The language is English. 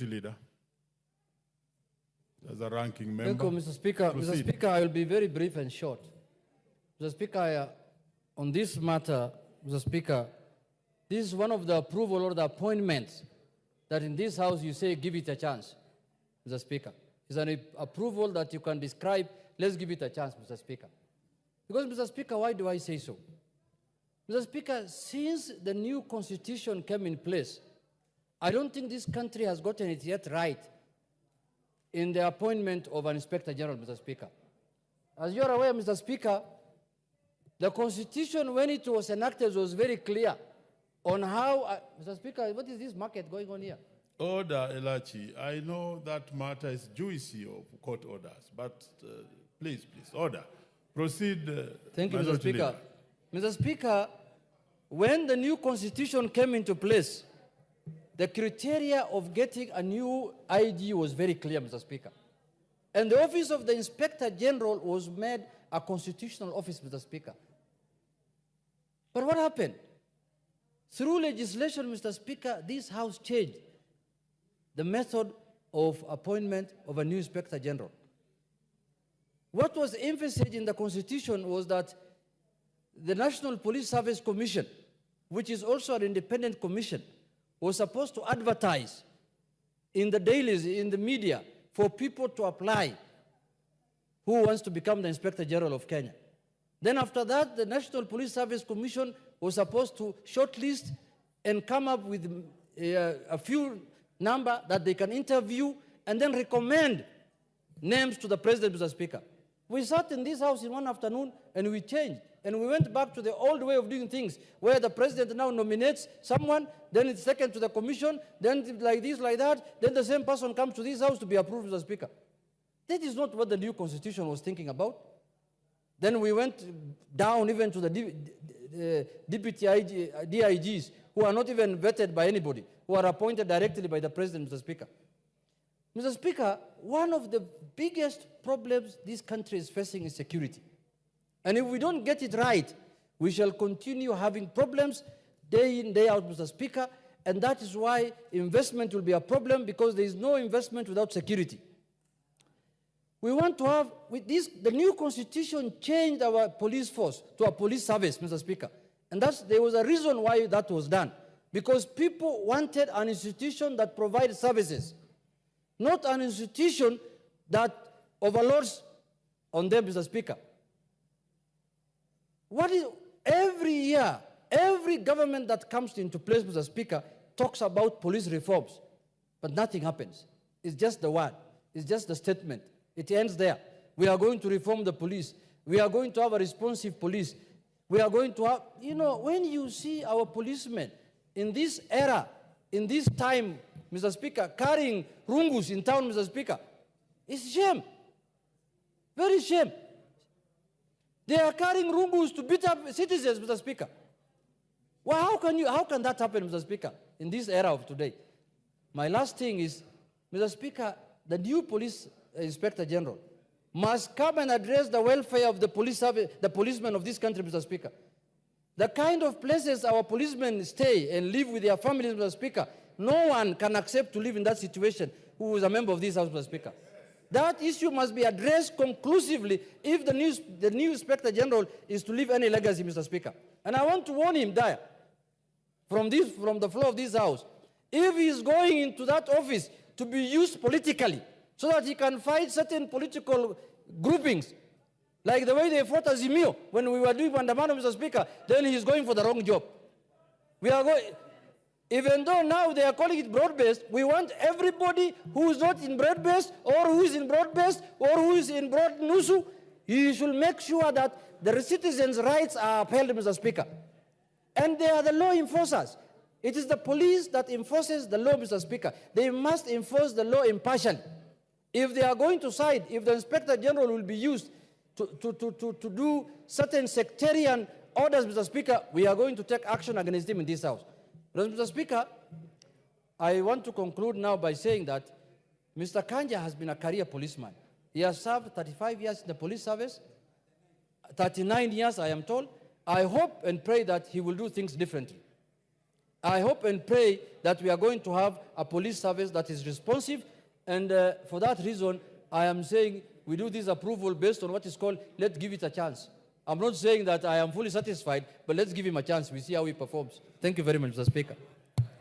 Leader, as a ranking member. Thank you, Mr. Speaker. Proceed. Mr. Speaker, I will be very brief and short. Mr. Speaker, on this matter, Mr. Speaker, this is one of the approval or the appointments that in this House you say give it a chance, Mr. Speaker. It's an approval that you can describe, let's give it a chance, Mr. Speaker. Because, Mr. Speaker, why do I say so? Mr. Speaker, since the new constitution came in place, I don't think this country has gotten it yet right in the appointment of an Inspector General, Mr. Speaker. As you're aware, Mr. Speaker, the Constitution, when it was enacted, was very clear on how... Mr. Speaker, what is this market going on here? Order, Elachi. I know that matter is juicy of court orders, but please, order. Proceed. Thank you, Mr. Speaker. Mr. Speaker, when the new Constitution came into place, the criteria of getting a new IG was very clear, Mr. Speaker. And the office of the Inspector General was made a constitutional office, Mr. Speaker. But what happened? Through legislation, Mr. Speaker, this House changed the method of appointment of a new Inspector General. What was emphasized in the Constitution was that the National Police Service Commission, which is also an independent commission, was supposed to advertise in the dailies, in the media, for people to apply who wants to become the Inspector General of Kenya. Then after that, the National Police Service Commission was supposed to shortlist and come up with a few number that they can interview and then recommend names to the President, Mr. Speaker. We sat in this House in one afternoon and we changed. And we went back to the old way of doing things, where the President now nominates someone, then it's taken to the commission, then like this, like that, then the same person comes to this House to be approved, Mr. Speaker. That is not what the new Constitution was thinking about. Then we went down even to the deputy DIGs, who are not even vetted by anybody, who are appointed directly by the President, Mr. Speaker. Mr. Speaker, one of the biggest problems this country is facing is security. And if we don't get it right, we shall continue having problems day in, day out, Mr. Speaker, and that is why investment will be a problem, because there is no investment without security. We want to have, with this, the new Constitution changed our police force to a police service, Mr. Speaker. And there was a reason why that was done. Because people wanted an institution that provides services, not an institution that overloads on them, Mr. Speaker. Every year, every government that comes into place, Mr. Speaker, talks about police reforms, but nothing happens. It's just the word. It's just the statement. It ends there. We are going to reform the police. We are going to have a responsive police. We are going to have, when you see our policemen in this era, in this time, Mr. Speaker, carrying rungus in town, Mr. Speaker, it's shame. Very shame. They are carrying rungus to beat up citizens, Mr. Speaker. Well, how can that happen, Mr. Speaker, in this era of today? My last thing is, Mr. Speaker, the new police Inspector General must come and address the welfare of the policemen of this country, Mr. Speaker. The kind of places our policemen stay and live with their families, Mr. Speaker, no one can accept to live in that situation who is a member of this House, Mr. Speaker. That issue must be addressed conclusively if the new Inspector General is to leave any legacy, Mr. Speaker. And I want to warn him there, from the floor of this House, if he is going into that office to be used politically, so that he can fight certain political groupings, like the way they fought Azimio when we were doing Mandamano, Mr. Speaker, then he is going for the wrong job. Even though now they are calling it broad-based, we want everybody who is not in broad-based, or who is in broad-based, or who is in broad-nusu, you should make sure that the citizens' rights are upheld, Mr. Speaker. And they are the law enforcers. It is the police that enforces the law, Mr. Speaker. They must enforce the law impartially. If they are going to side, if the Inspector General will be used to do certain sectarian orders, Mr. Speaker, we are going to take action against him in this House. Mr. Speaker, I want to conclude now by saying that Mr. KANJA has been a career policeman. He has served 35 years in the police service, 39 years, I am told. I hope and pray that he will do things differently. I hope and pray that we are going to have a police service that is responsive. And for that reason, I am saying we do this approval based on what is called, let's give it a chance. I'm not saying that I am fully satisfied, but let's give him a chance. We see how he performs. Thank you very much, Mr. Speaker.